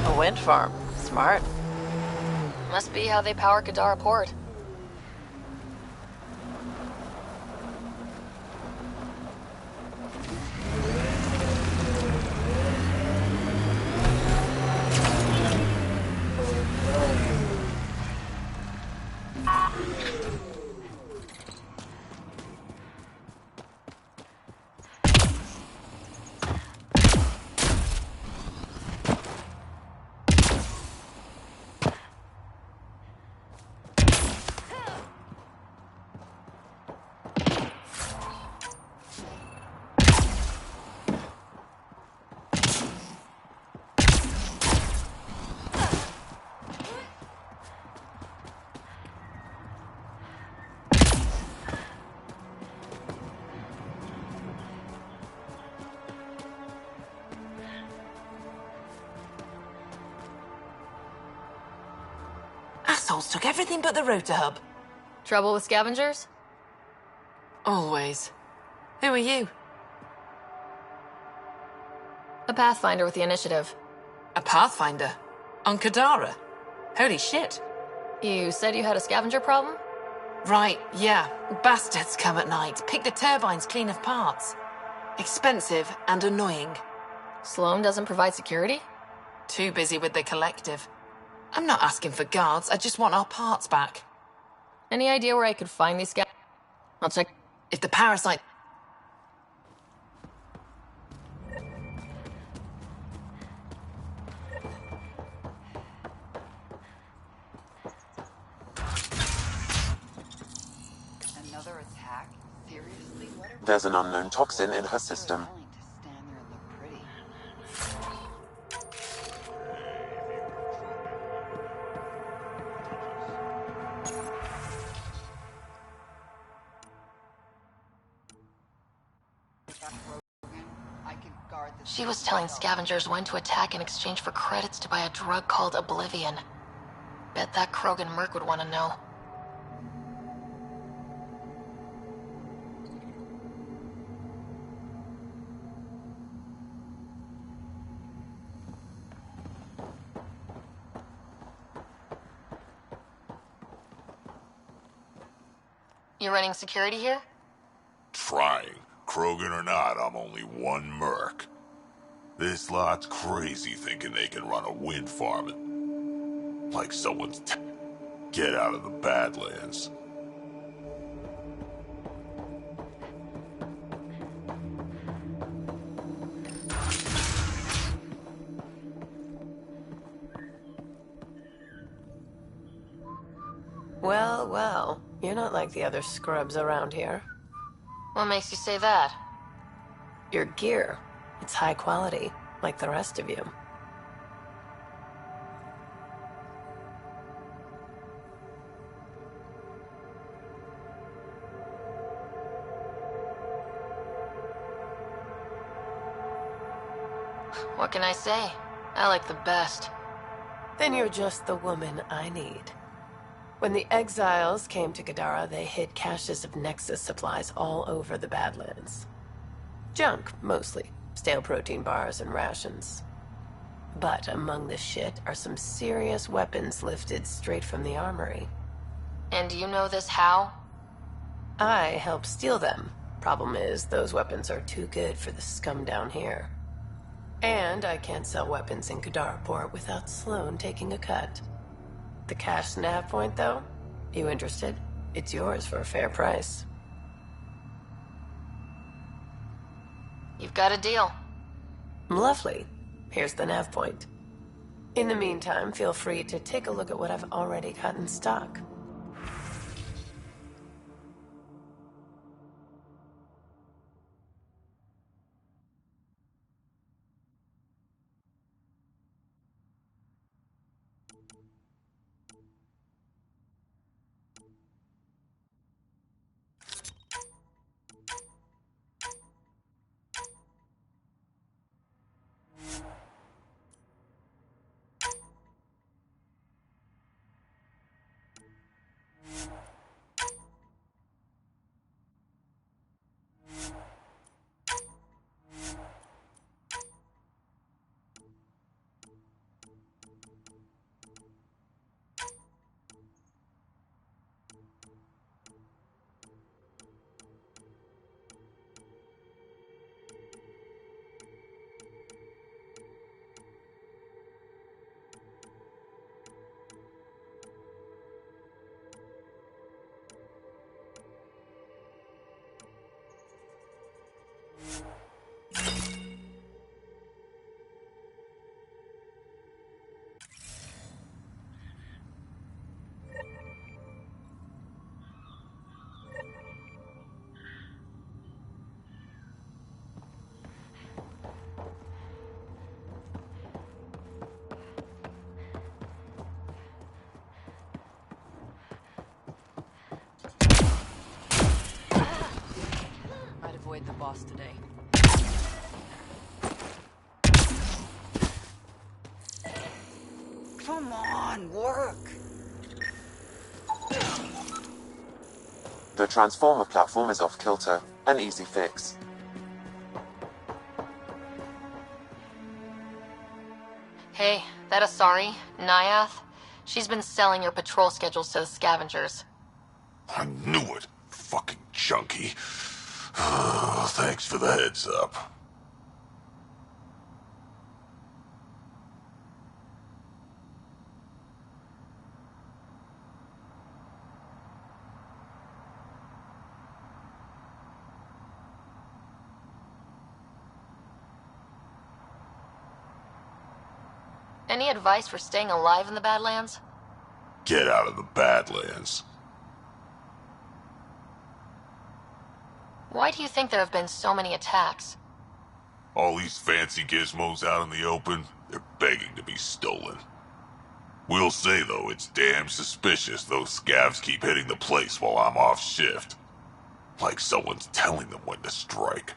A wind farm. Smart. Must be how they power Kadara Port. Assholes took everything but the rotor hub. Trouble with scavengers? Always. Who are you? A Pathfinder with the initiative. A Pathfinder? On Kadara? Holy shit. You said you had a scavenger problem? Right, yeah. Bastards come at night, pick the turbines clean of parts. Expensive and annoying. Sloan doesn't provide security? Too busy with the collective. I'm not asking for guards, I just want our parts back. Any idea where I could find these scavengers? I'll check. If the parasite... Another attack? Seriously? What are There's an unknown toxin in her system. willing to stand there and look pretty? I can guard this. She was telling scavengers when to attack in exchange for credits to buy a drug called Oblivion. Bet that Krogan merc would want to know. You running security here? Trying. Krogan or not, I'm only one merc. This lot's crazy thinking they can run a wind farm. Like someone's get out of the Badlands. Well, well, you're not like the other scrubs around here. What makes you say that? Your gear, it's high quality, like the rest of you. What can I say? I like the best. Then you're just the woman I need. When the exiles came to Gadara, they hid caches of Nexus supplies all over the Badlands. Junk, mostly. Stale protein bars and rations. But among the shit are some serious weapons lifted straight from the armory. And you know this how? I helped steal them. Problem is, those weapons are too good for the scum down here. And I can't sell weapons in Kadaraport without Sloan taking a cut. The cash nav point, though? You interested? It's yours for a fair price. You've got a deal. Lovely. Here's the nav point. In the meantime, feel free to take a look at what I've already got in stock. Might avoid the boss today. Come on, work! The transformer platform is off kilter. An easy fix. Hey, that Asari, Nyath, she's been selling your patrol schedules to the scavengers. I knew it. Fucking junkie. Thanks for the heads up. Any advice for staying alive in the Badlands? Get out of the Badlands. Why do you think there have been so many attacks? All these fancy gizmos out in the open, they're begging to be stolen. We'll say, though, it's damn suspicious those scavs keep hitting the place while I'm off shift. Like someone's telling them when to strike.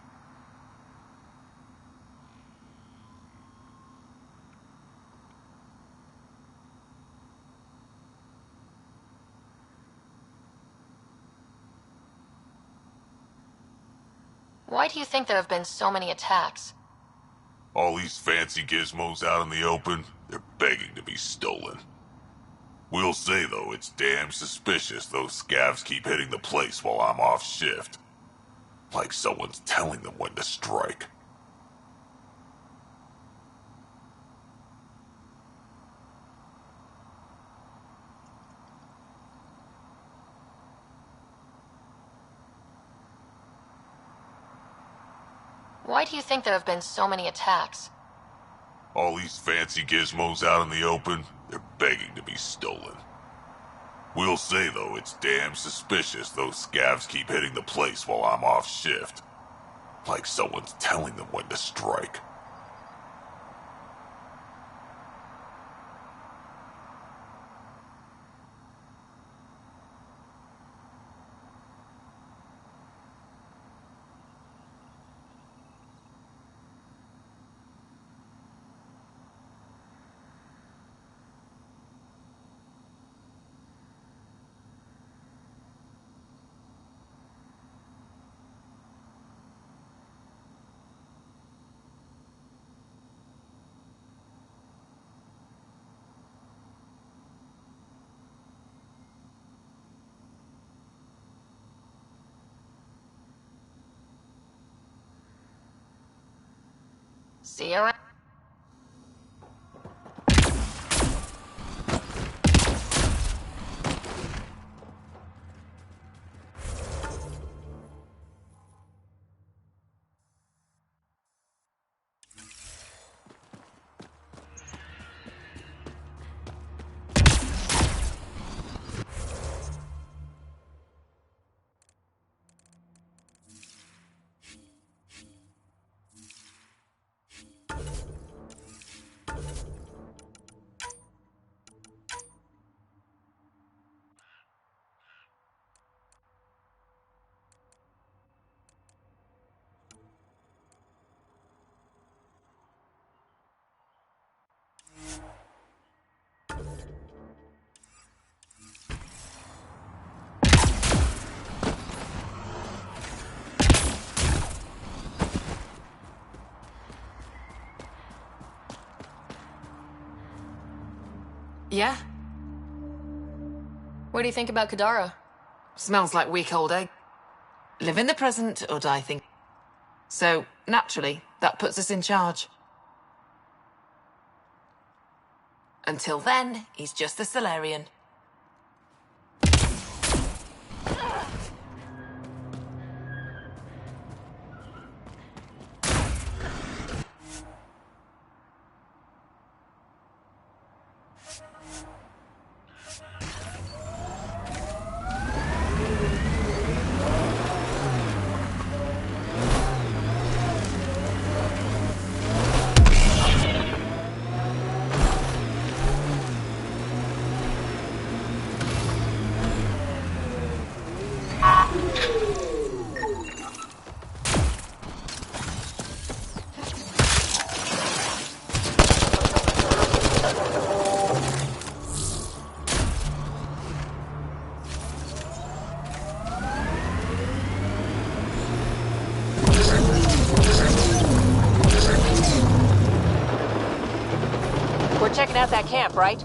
Why do you think there have been so many attacks? All these fancy gizmos out in the open, they're begging to be stolen. We'll say, though, it's damn suspicious those scavs keep hitting the place while I'm off shift. Like someone's telling them when to strike. Why do you think there have been so many attacks? All these fancy gizmos out in the open, they're begging to be stolen. We'll say, though, it's damn suspicious those scavs keep hitting the place while I'm off shift. Like someone's telling them when to strike. See you around. Yeah? What do you think about Kadara? Smells like week-old egg. Live in the present or die thinking. So, naturally, that puts us in charge. Until then, he's just a Solarian. We're checking out that camp, right?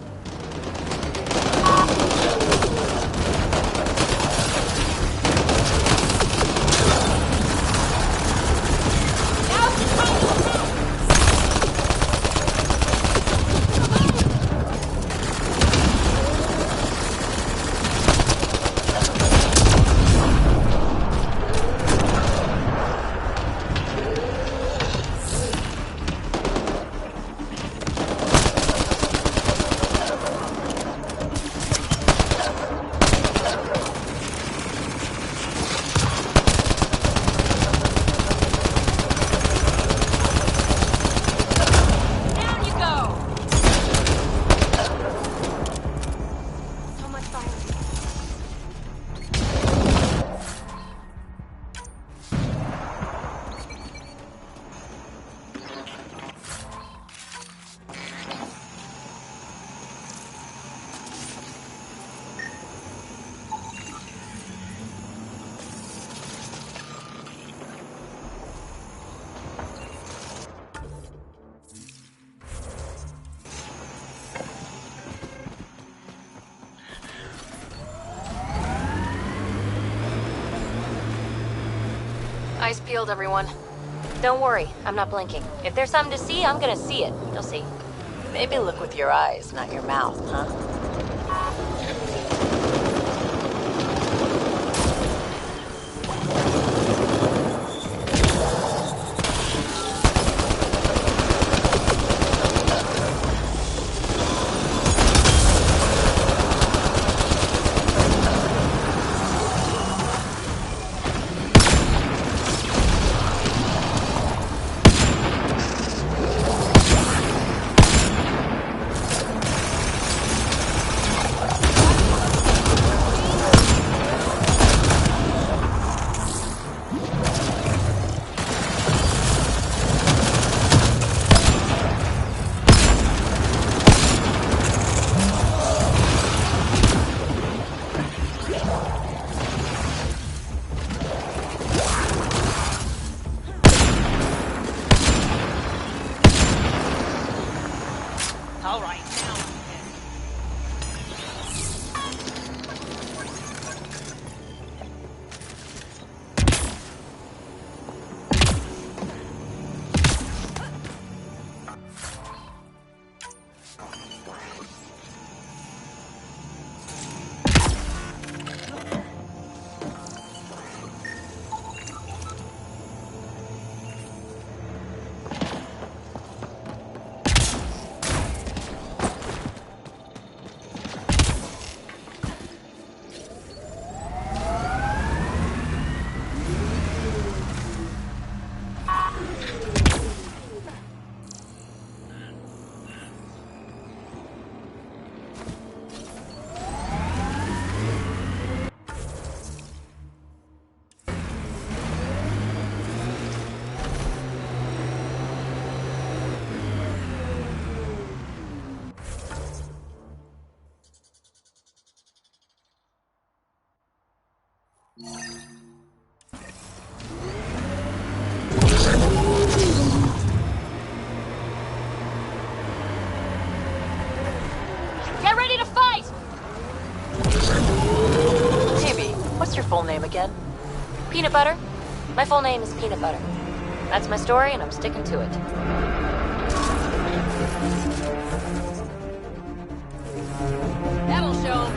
Eyes peeled, everyone. Don't worry, I'm not blinking. If there's something to see, I'm gonna see it. You'll see. Maybe look with your eyes, not your mouth, huh? again? Peanut Butter. My full name is Peanut Butter. That's my story, and I'm sticking to it. That'll show 'em.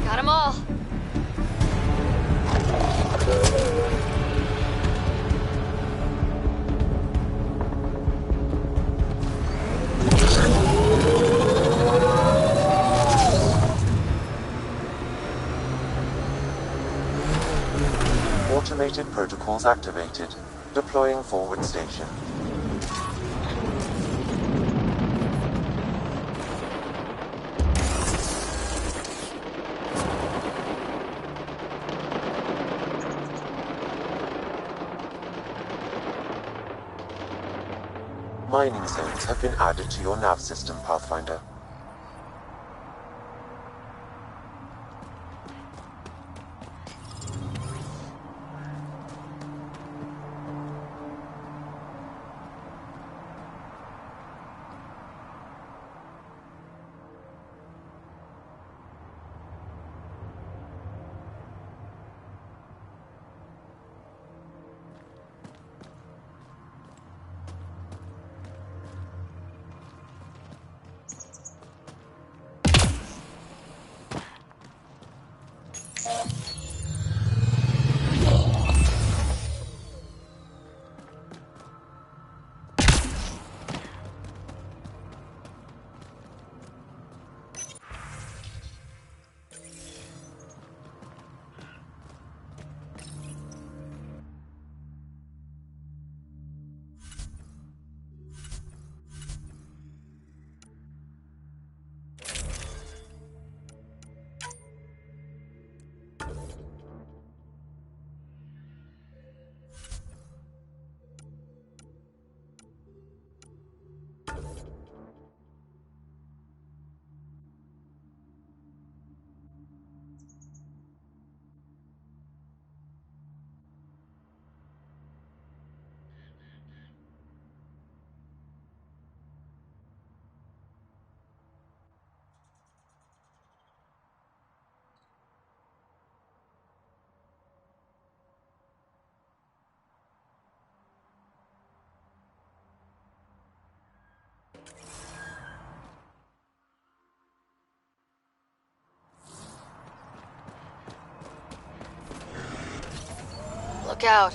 Got 'em all. Automated protocols activated. Deploying forward station. Mining zones have been added to your nav system, Pathfinder. Look out.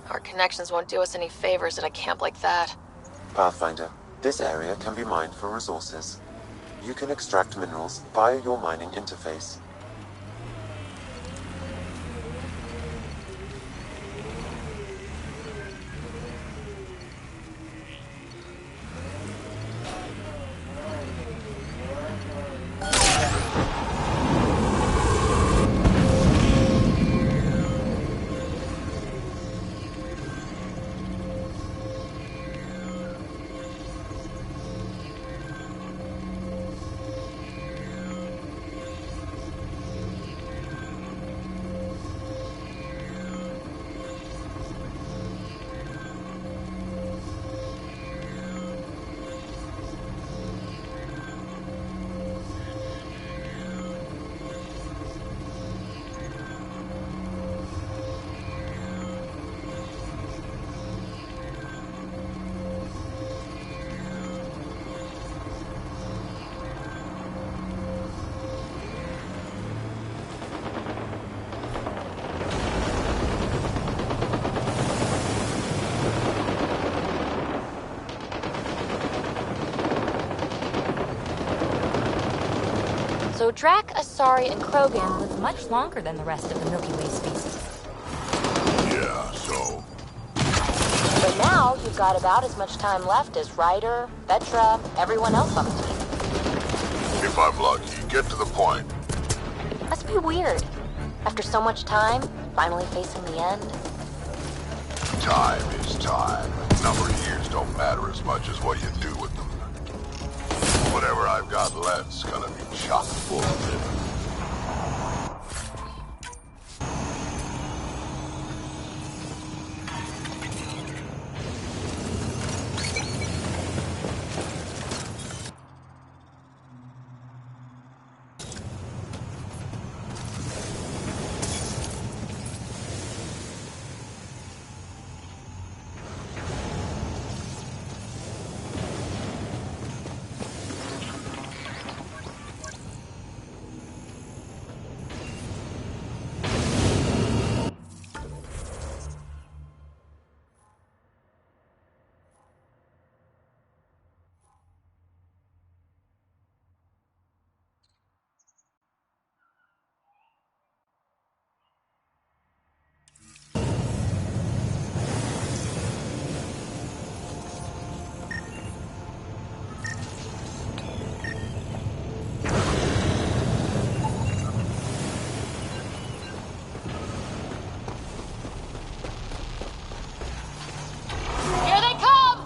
Our connections won't do us any favors at a camp like that. Pathfinder, this area can be mined for resources. You can extract minerals via your mining interface. So Drac, Asari, and Krogan live much longer than the rest of the Milky Way species. Yeah, so... But now you've got about as much time left as Ryder, Vetra, everyone else on the team. If I'm lucky, get to the point. Must be weird. After so much time, finally facing the end. Time is time. Number of years don't matter as much as what you do with them. Whatever I've got left's gonna be chock full of it. Here they come!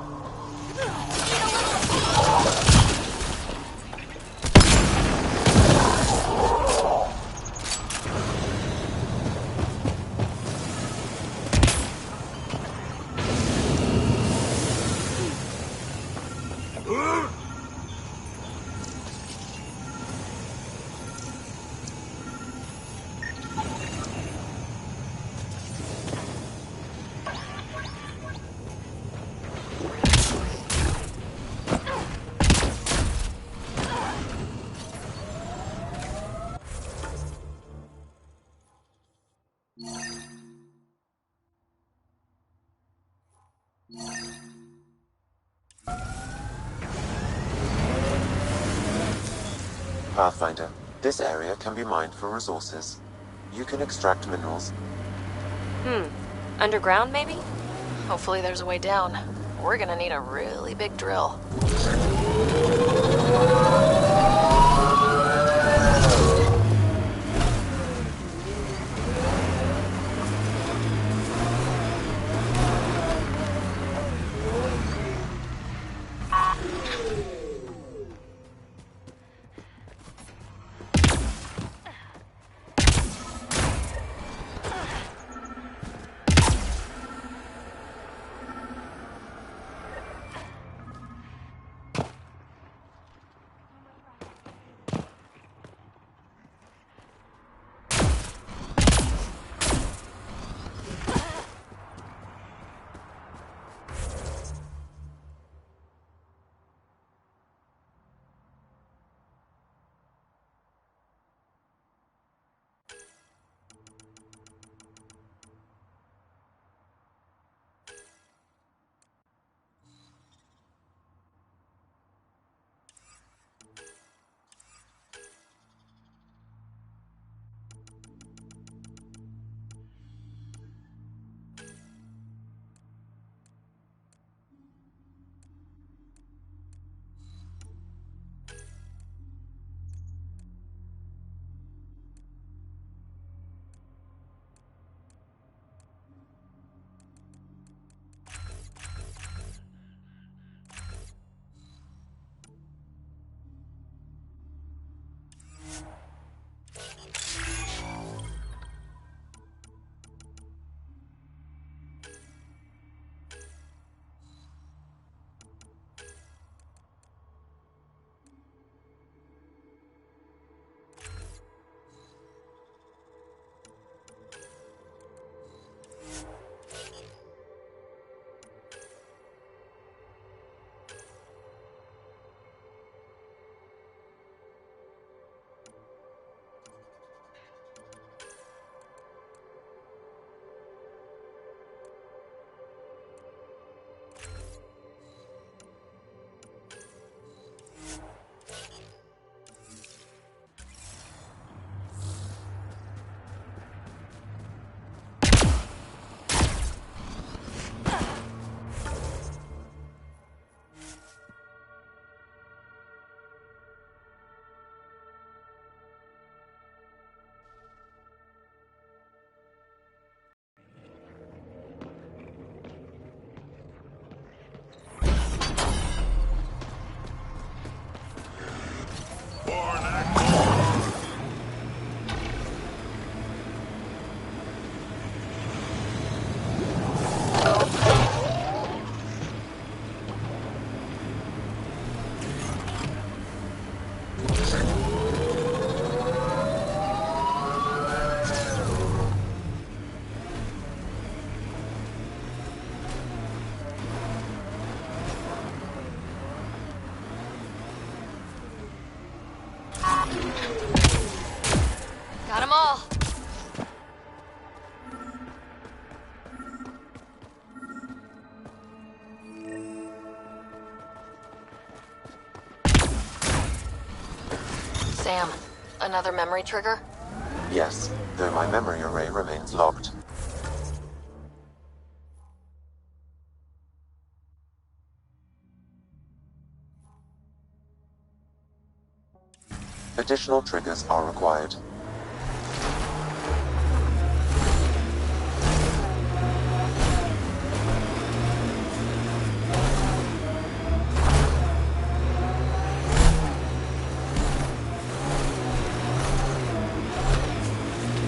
Pathfinder, this area can be mined for resources. You can extract minerals. Underground, maybe? Hopefully there's a way down. We're gonna need a really big drill. Sam. Another memory trigger? Yes, though my memory array remains locked. Additional triggers are required.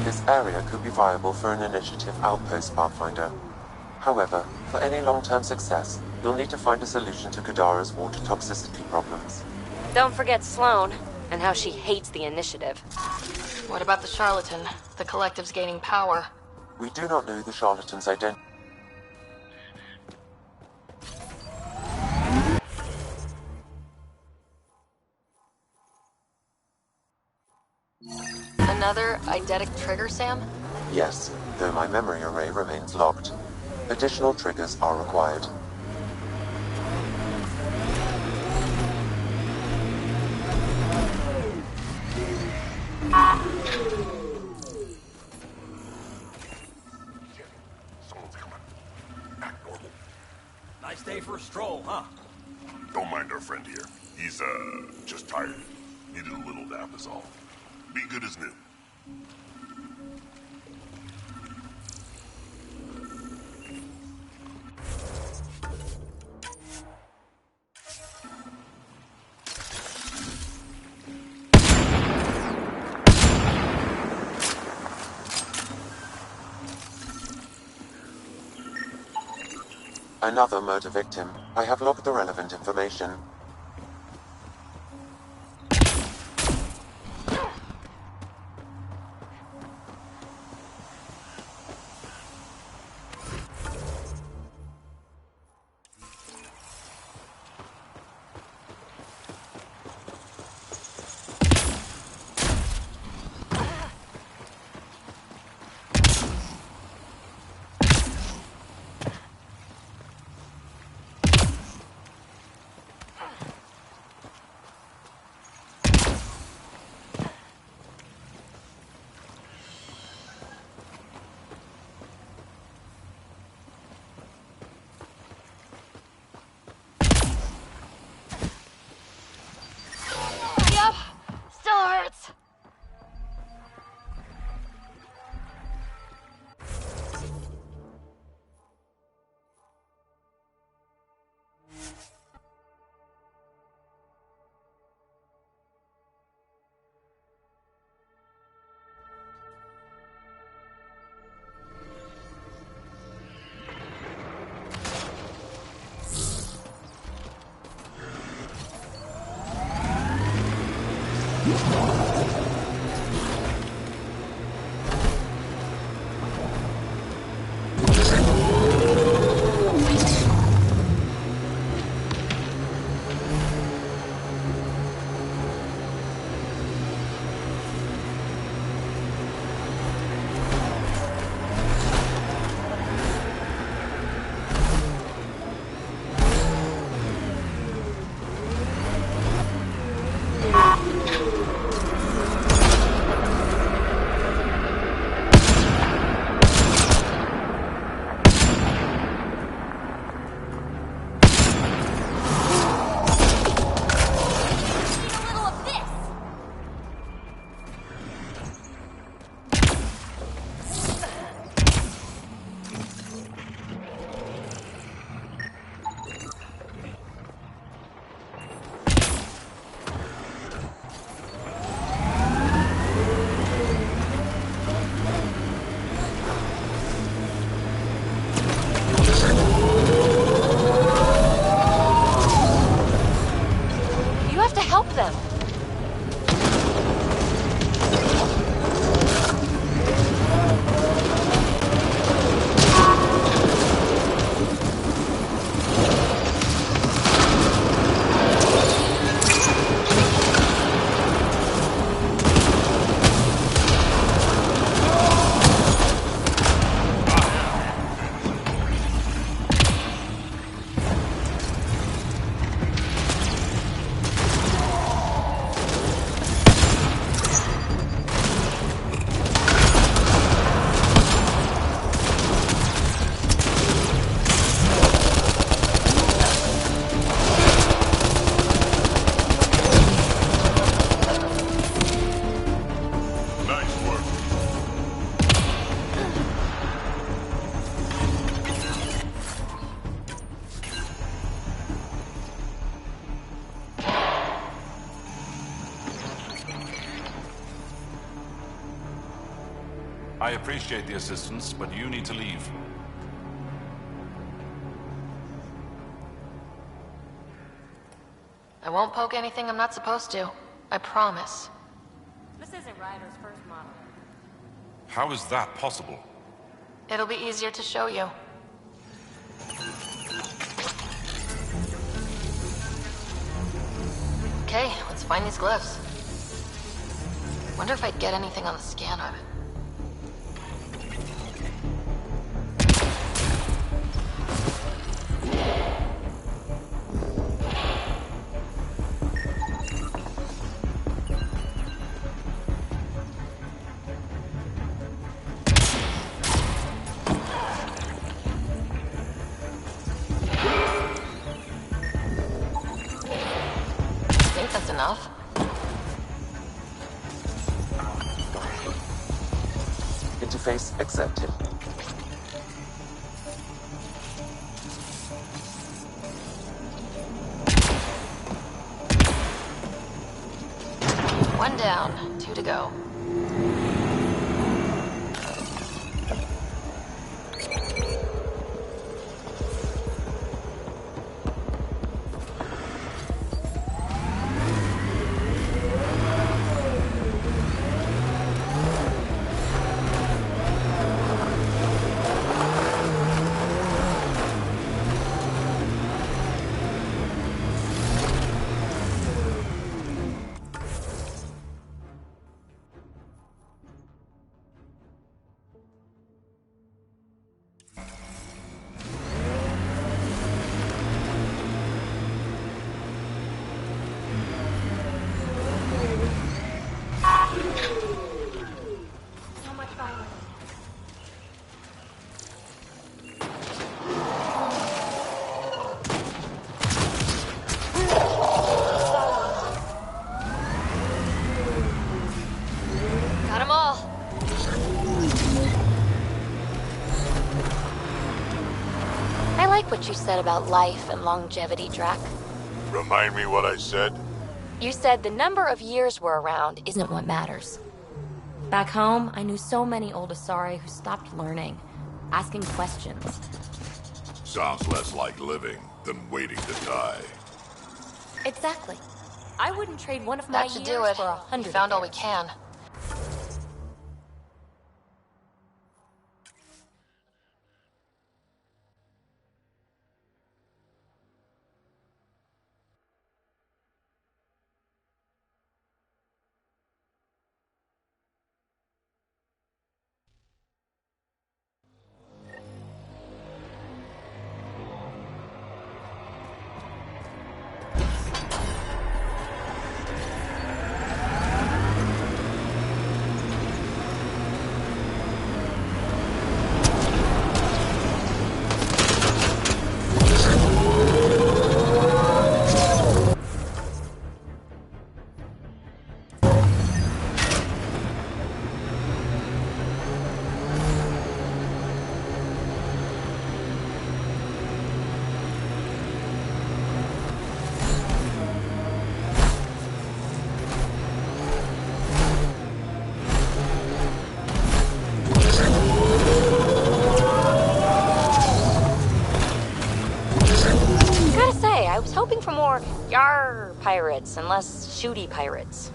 This area could be viable for an initiative outpost, Pathfinder. However, for any long-term success, you'll need to find a solution to Kadara's water toxicity problems. Don't forget Sloane, and how she hates the initiative. What about the charlatan? The collective's gaining power. We do not know the charlatan's identity. Another eidetic trigger, Sam? Yes, though my memory array remains locked. Additional triggers are required. Someone's coming. Act normal. Nice day for a stroll, huh? Don't mind our friend here. He's, just tired. Needed a little nap is all. Be good as new. Another murder victim. I have logged the relevant information. Yep. Still hurts. I appreciate the assistance, but you need to leave. I won't poke anything I'm not supposed to. I promise. This isn't Ryder's first model. How is that possible? It'll be easier to show you. Okay, let's find these glyphs. Wonder if I'd get anything on the scanner. Think that's enough? Interface accepted. One down, 2 to go. So much violence. Got 'em all. I like what you said about life and longevity, Drac. Remind me what I said? You said the number of years we're around isn't what matters. Back home, I knew so many old Asari who stopped learning, asking questions. Sounds less like living than waiting to die. Exactly. I wouldn't trade one of my That should years do it. for We 100 found of all we theirs. can. Gotta say, I was hoping for more yar pirates and less shooty pirates.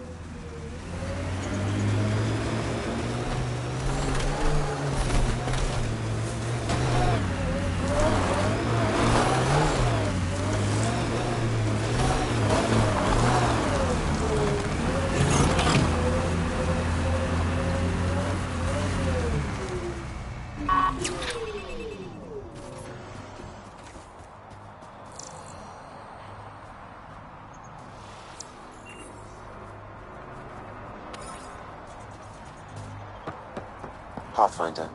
Pathfinder.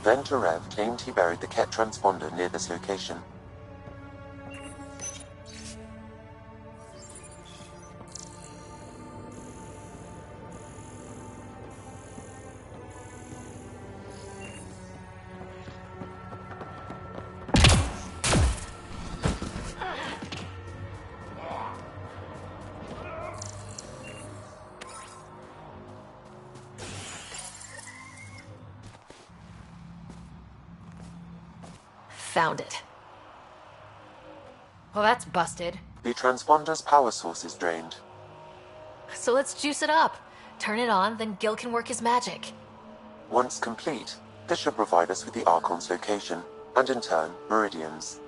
Venturev claimed he buried the Ket transponder near this location. Found it. Well, that's busted. The transponder's power source is drained. So let's juice it up. Turn it on, then Gil can work his magic. Once complete, this should provide us with the Archon's location, and in turn, Meridian's.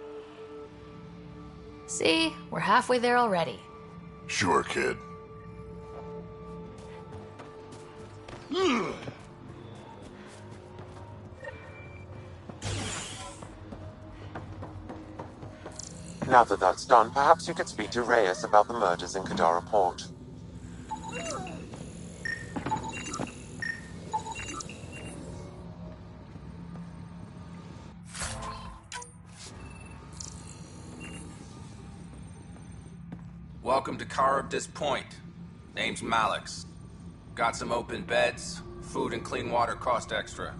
See? We're halfway there already. Sure, kid. Now that that's done, perhaps you could speak to Reyes about the murders in Kadara Port. Welcome to Caribdis Point. Name's Malix. Got some open beds. Food and clean water cost extra.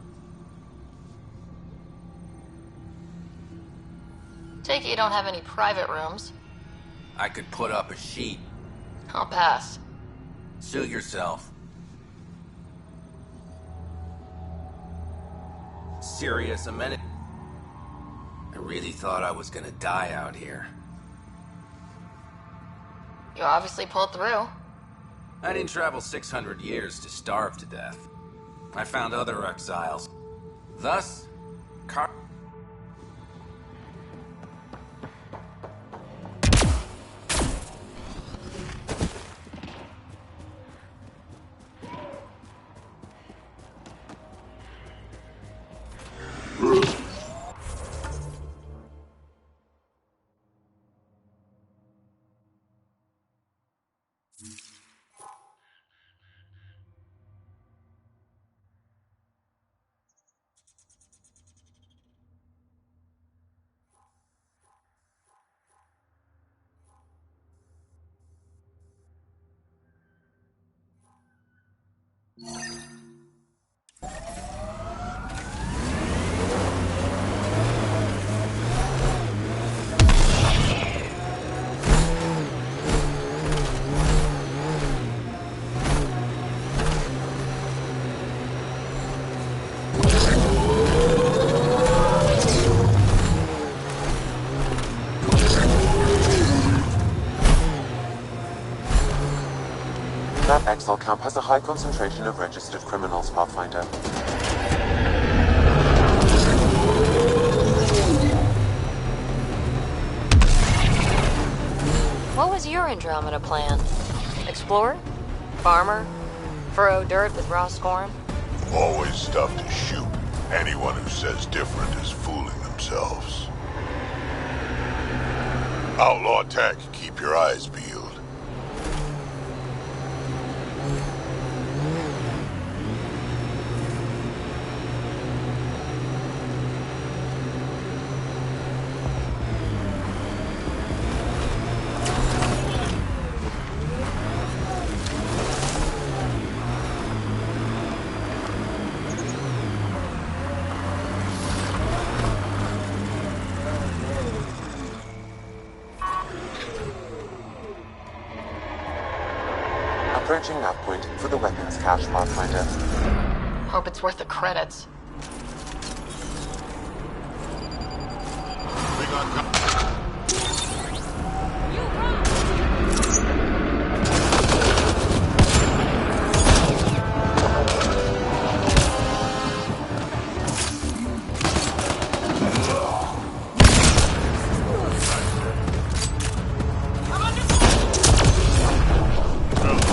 Take it you don't have any private rooms. I could put up a sheet. I'll pass. Suit yourself. Serious a minute. I really thought I was gonna die out here. You obviously pulled through. I didn't travel 600 years to starve to death. I found other exiles. Thus, That exile camp has a high concentration of registered criminals, Pathfinder. What was your Andromeda plan? Explorer? Farmer? Furrow dirt with raw scorn? Always stuff to shoot. Anyone who says different is fooling themselves. Outlaw tech, keep your eyes peeled. Approaching that point for the weapons cache, Pathfinder. Hope it's worth the credits.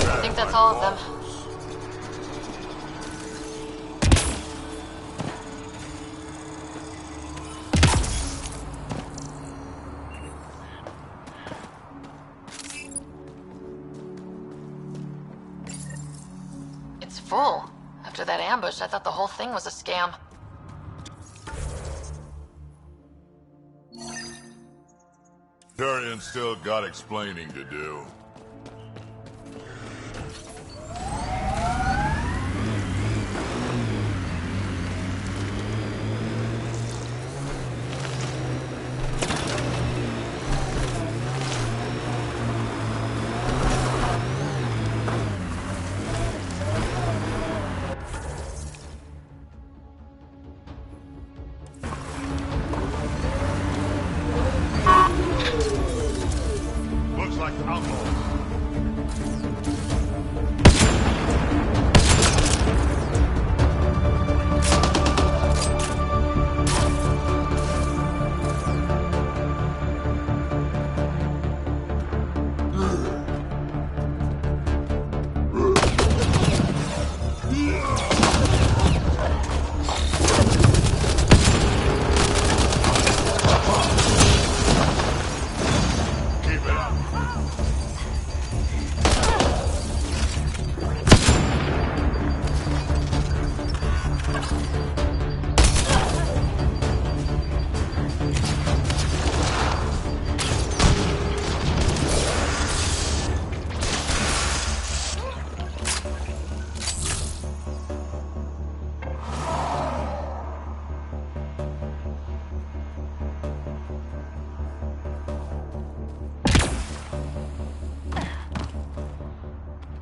I think that's all of them. It's full. After that ambush, I thought the whole thing was a scam. Turian still got explaining to do.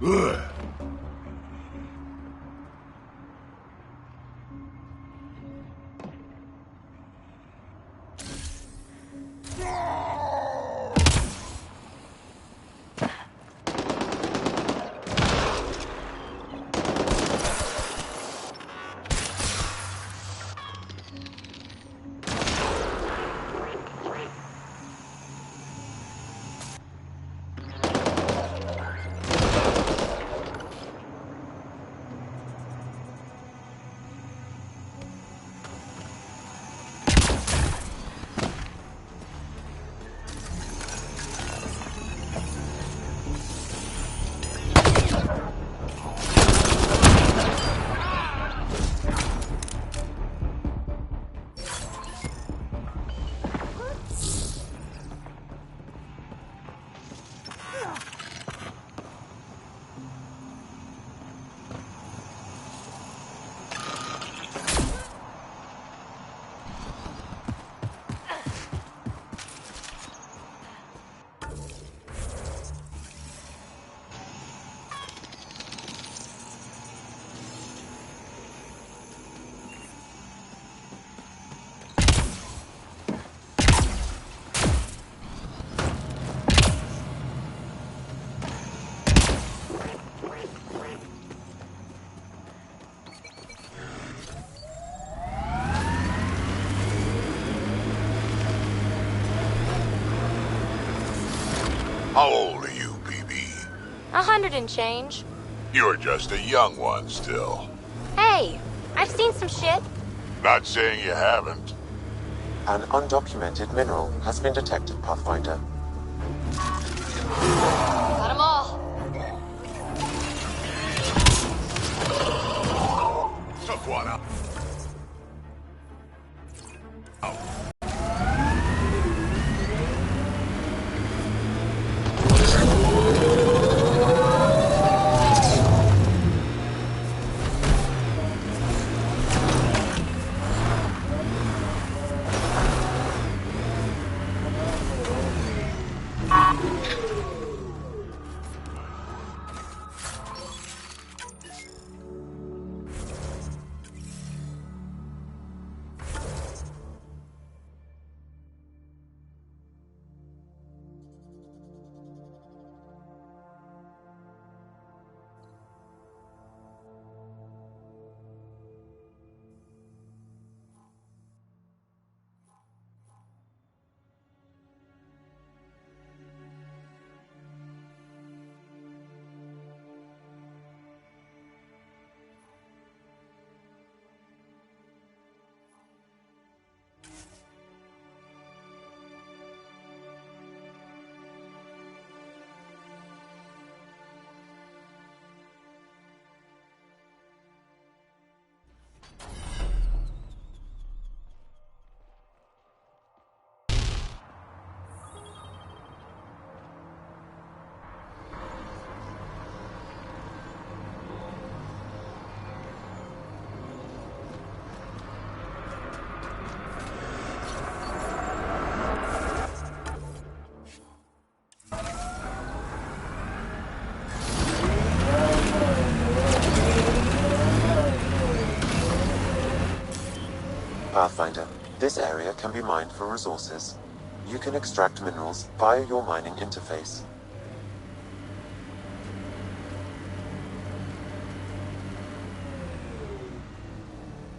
Ugh. How old are you, BB? 100 and change. You're just a young one still. Hey, I've seen some shit. Not saying you haven't. An undocumented mineral has been detected, Pathfinder. Got 'em all. Took one out. Pathfinder, this area can be mined for resources. You can extract minerals via your mining interface.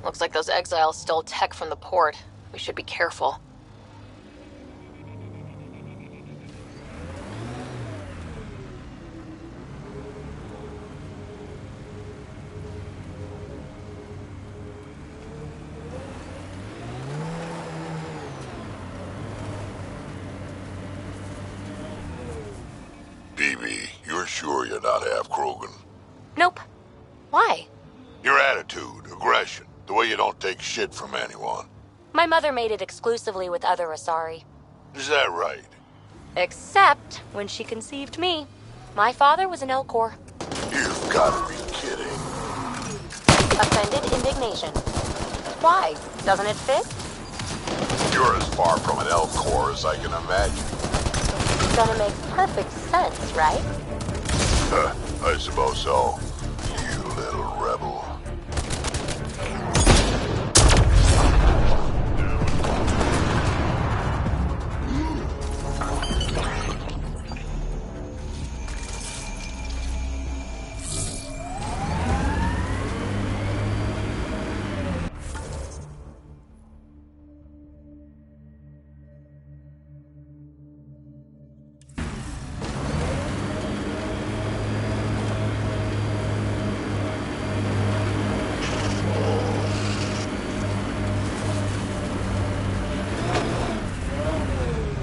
Looks like those exiles stole tech from the port. We should be careful. BB, you're sure you're not half Krogan? Nope. Why? Your attitude, aggression, the way you don't take shit from anyone. My mother made it exclusively with other Asari. Is that right? Except when she conceived me. My father was an Elcor. You've got to be kidding. Offended indignation. Why? Doesn't it fit? You're as far from an Elcor as I can imagine. Gonna make perfect sense, right? I suppose so. You little rebel.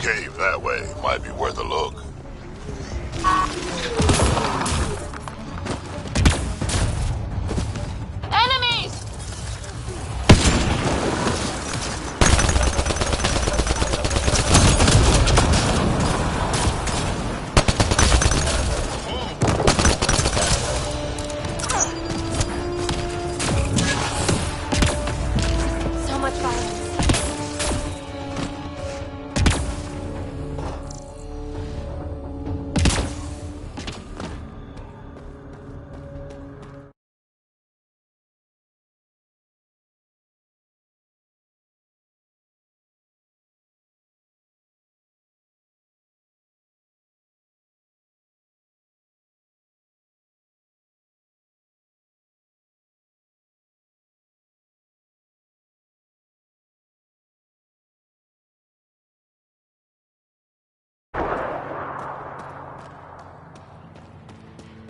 Cave that way might be worth a look. Enemies! So much violence.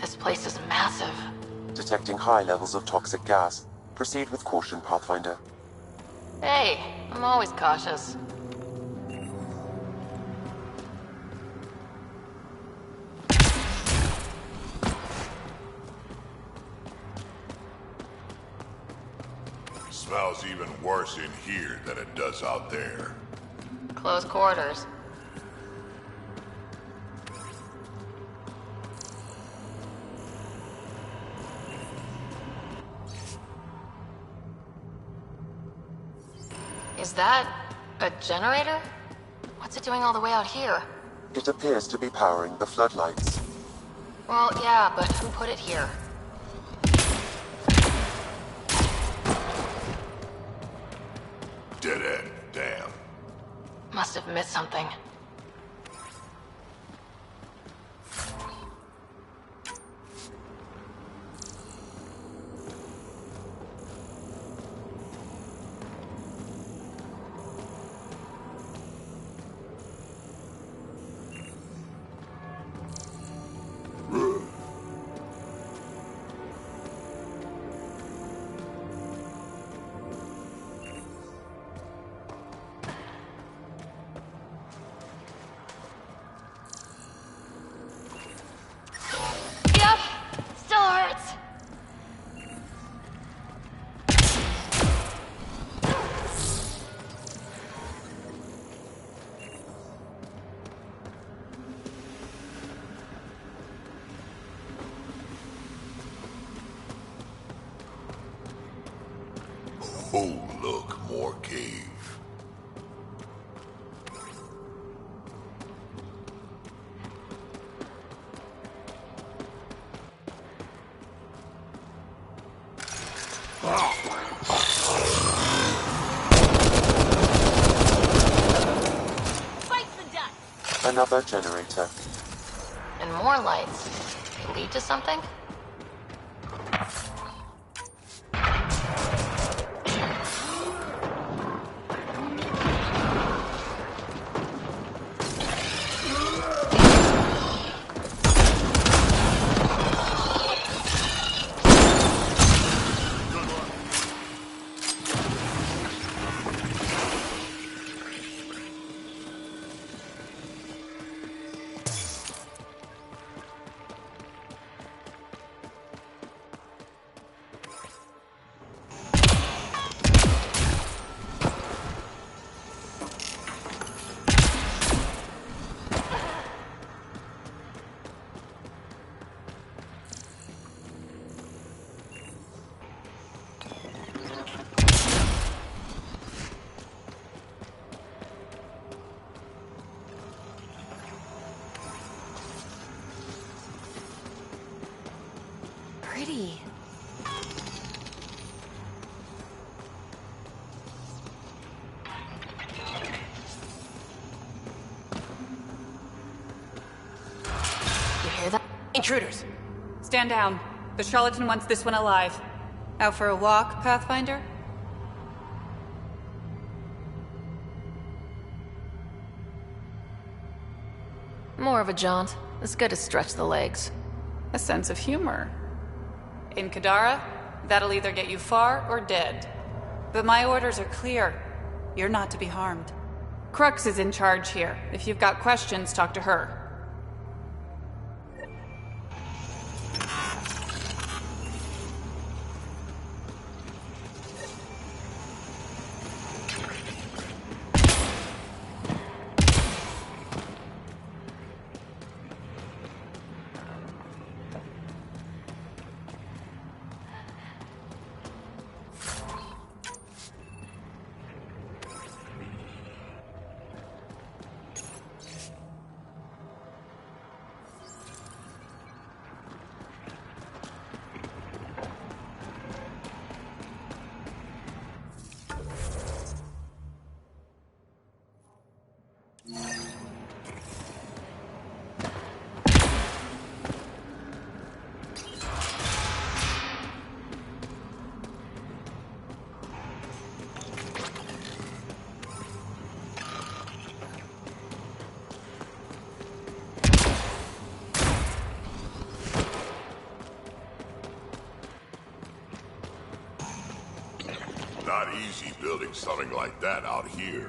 This place is massive. Detecting high levels of toxic gas. Proceed with caution, Pathfinder. Hey, I'm always cautious. Smells even worse in here than it does out there. Close quarters. Is that a generator? What's it doing all the way out here? It appears to be powering the floodlights. Well, yeah, but who put it here? Dead end, damn. Must have missed something. Yep, still hurts. Oh, look, more cave. Another generator. And more lights. Lead to something? pretty. You hear that? Intruders! Stand down. The charlatan wants this one alive. Out for a walk, Pathfinder? More of a jaunt. It's good to stretch the legs. A sense of humor. In Kadara, that'll either get you far or dead. But my orders are clear. You're not to be harmed. Crux is in charge here. If you've got questions, talk to her. Not easy building something like that out here.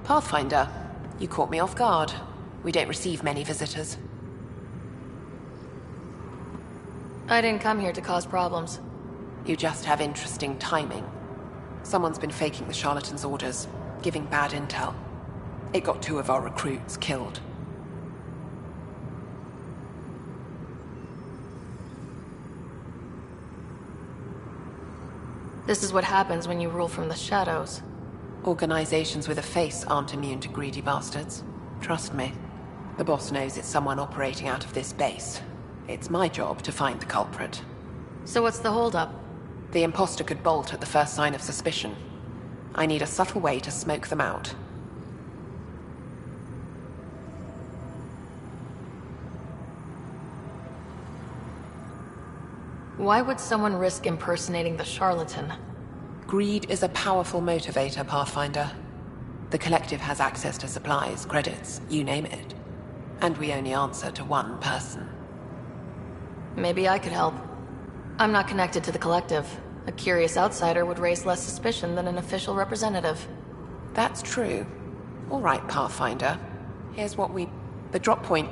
Pathfinder, you caught me off guard. We don't receive many visitors. I didn't come here to cause problems. You just have interesting timing. Someone's been faking the charlatan's orders, giving bad intel. It got 2 of our recruits killed. This is what happens when you rule from the shadows. Organizations with a face aren't immune to greedy bastards. Trust me. The boss knows it's someone operating out of this base. It's my job to find the culprit. So what's the holdup? The imposter could bolt at the first sign of suspicion. I need a subtle way to smoke them out. Why would someone risk impersonating the charlatan? Greed is a powerful motivator, Pathfinder. The Collective has access to supplies, credits, you name it. And we only answer to one person. Maybe I could help. I'm not connected to the Collective. A curious outsider would raise less suspicion than an official representative. That's true. All right, Pathfinder. Here's what we... The drop point...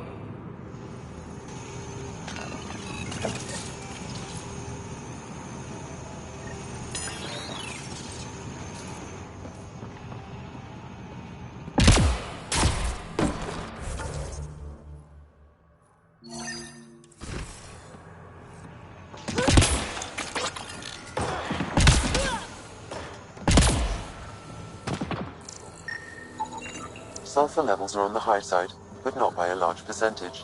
Sulfur levels are on the high side, but not by a large percentage.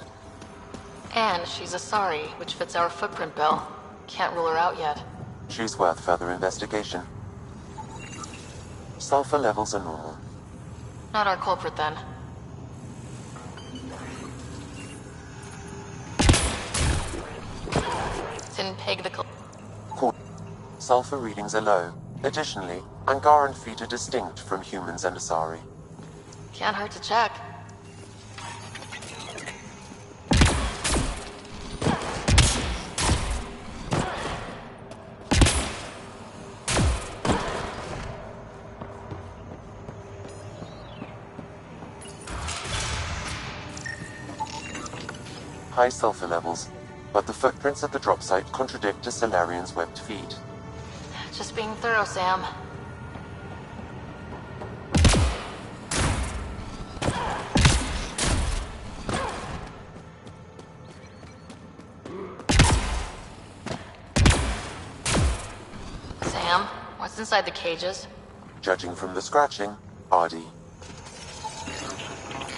And she's a Asari, which fits our footprint bill. Can't rule her out yet. She's worth further investigation. Sulfur levels are normal. Not our culprit, then. Didn't peg the Sulfur readings are low. Additionally, Angaran feet are distinct from humans and Asari. Can't hurt to check. high sulfur levels, but the footprints at the drop site contradict a Solarian's webbed feet. Just being thorough, Sam. Sam, what's inside the cages? Judging from the scratching, RD.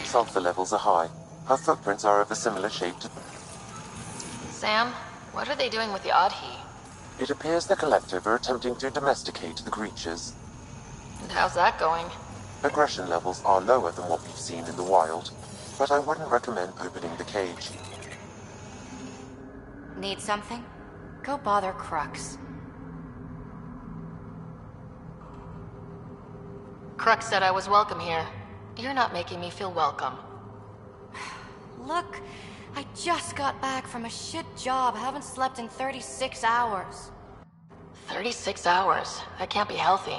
Sulfur levels are high. Her footprints are of a similar shape to... Sam, what are they doing with the Adhi? It appears the Collective are attempting to domesticate the creatures. And how's that going? Aggression levels are lower than what we've seen in the wild, but I wouldn't recommend opening the cage. Need something? Go bother Crux. Crux said I was welcome here. You're not making me feel welcome. Look, I just got back from a shit job. I haven't slept in 36 hours. 36 hours? That can't be healthy.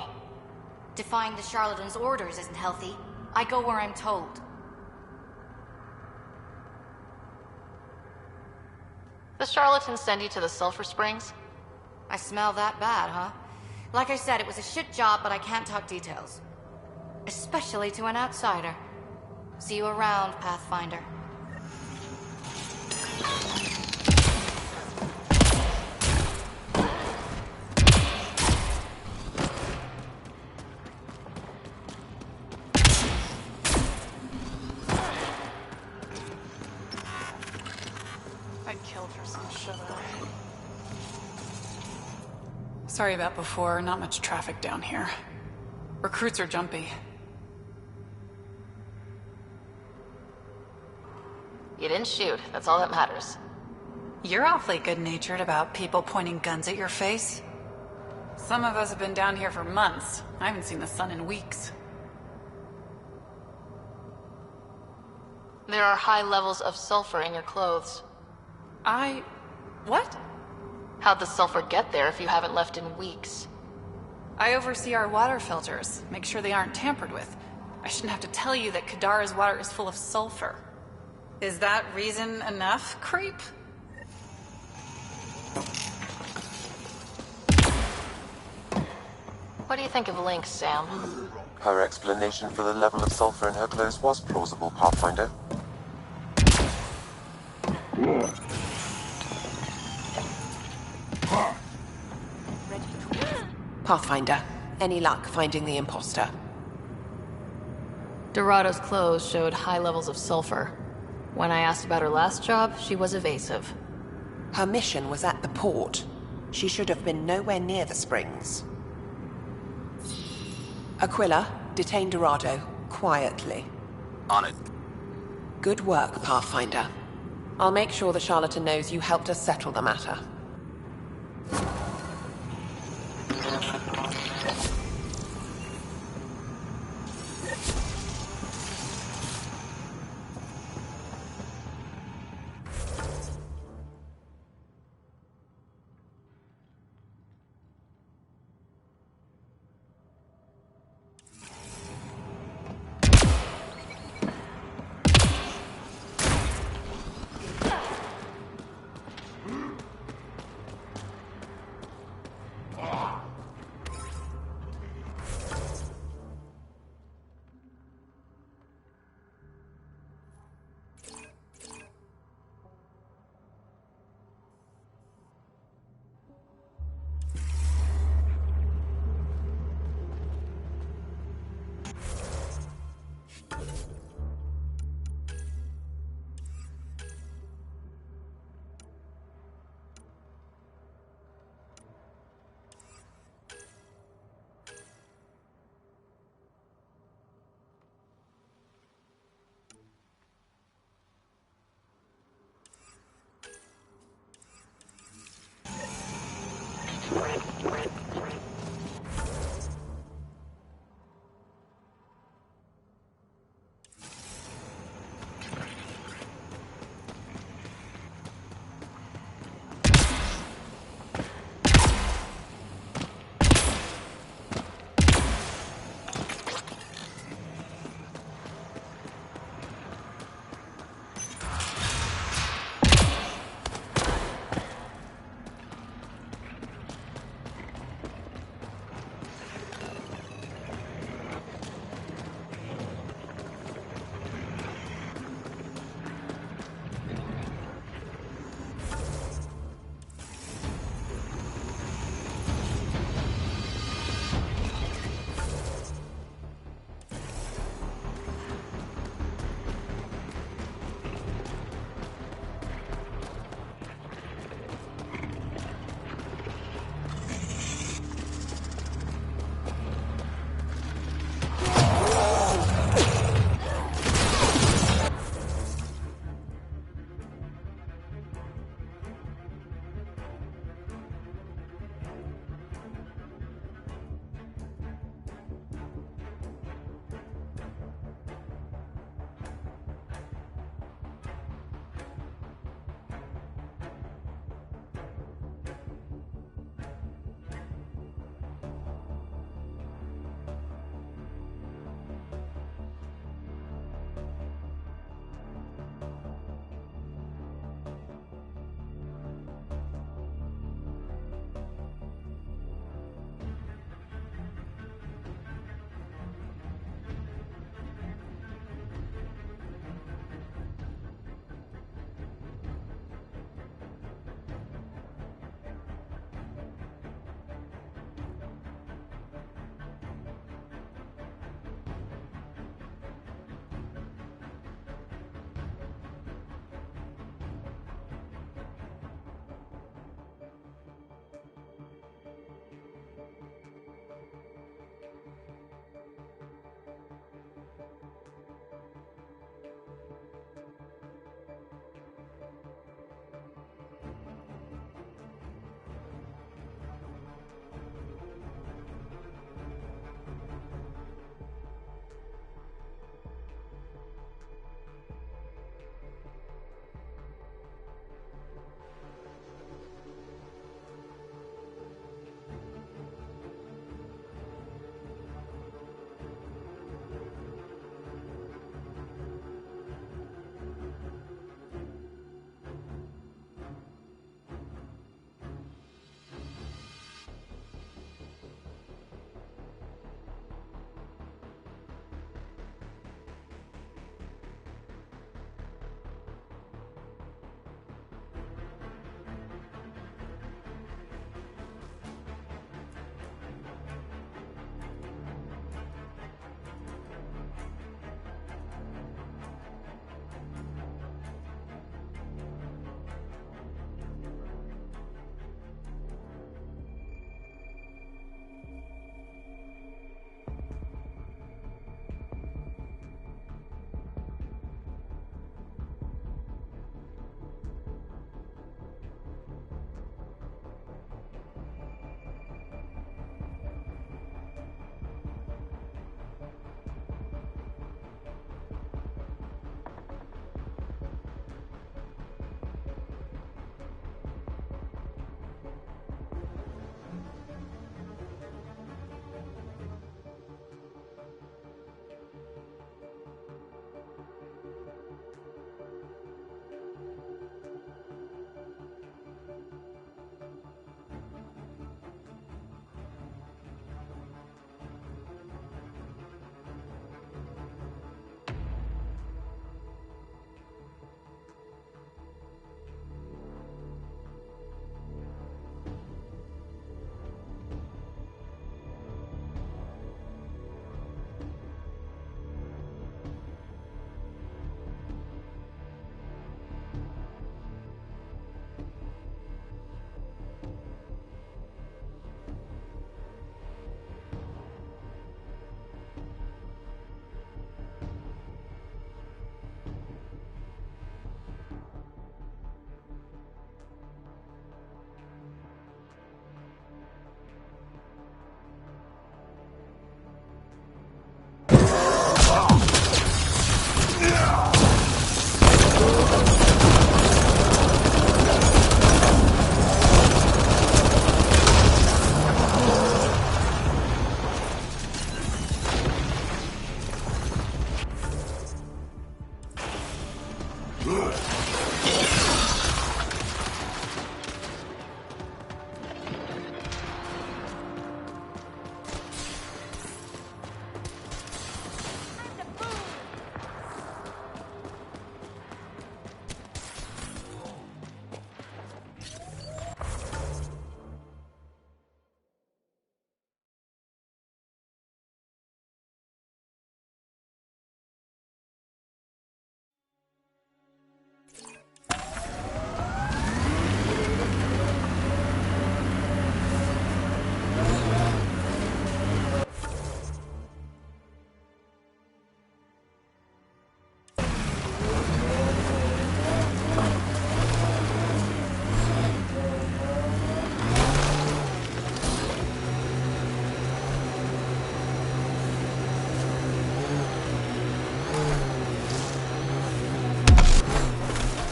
Defying the charlatan's orders isn't healthy. I go where I'm told. The charlatans send you to the sulfur springs? I smell that bad, huh? Like I said, it was a shit job, but I can't talk details. Especially to an outsider. See you around, Pathfinder. I'd kill for some sugar. Sorry about before, not much traffic down here. Recruits are jumpy. You didn't shoot, that's all that matters. You're awfully good-natured about people pointing guns at your face. Some of us have been down here for months. I haven't seen the sun in weeks. There are high levels of sulfur in your clothes. What? How'd the sulfur get there if you haven't left in weeks? I oversee our water filters, make sure they aren't tampered with. I shouldn't have to tell you that Kadara's water is full of sulfur. Is that reason enough, creep? What do you think of Lynx, Sam? Her explanation for the level of sulfur in her clothes was plausible, Pathfinder. Pathfinder, any luck finding the imposter? Dorado's clothes showed high levels of sulfur. When I asked about her last job, she was evasive. Her mission was at the port. She should have been nowhere near the springs. Aquila, detain Dorado, quietly. On it. Good work, Pathfinder. I'll make sure the charlatan knows you helped us settle the matter.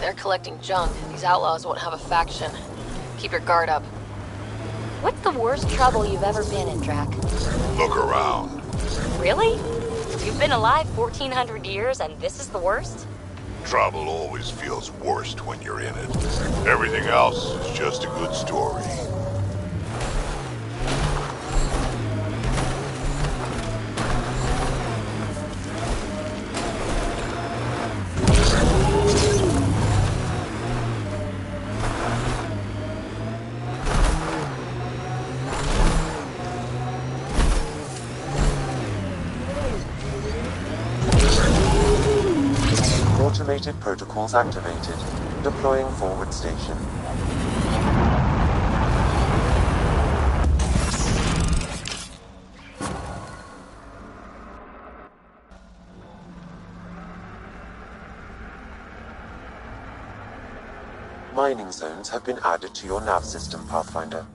They're collecting junk. These outlaws won't have a faction. Keep your guard up. What's the worst trouble you've ever been in, Drac? Look around. Really? You've been alive 1,400 years and this is the worst? Trouble always feels worst when you're in it. Everything else is just a good story. Automated protocols activated. Deploying forward station. Mining zones have been added to your nav system, Pathfinder.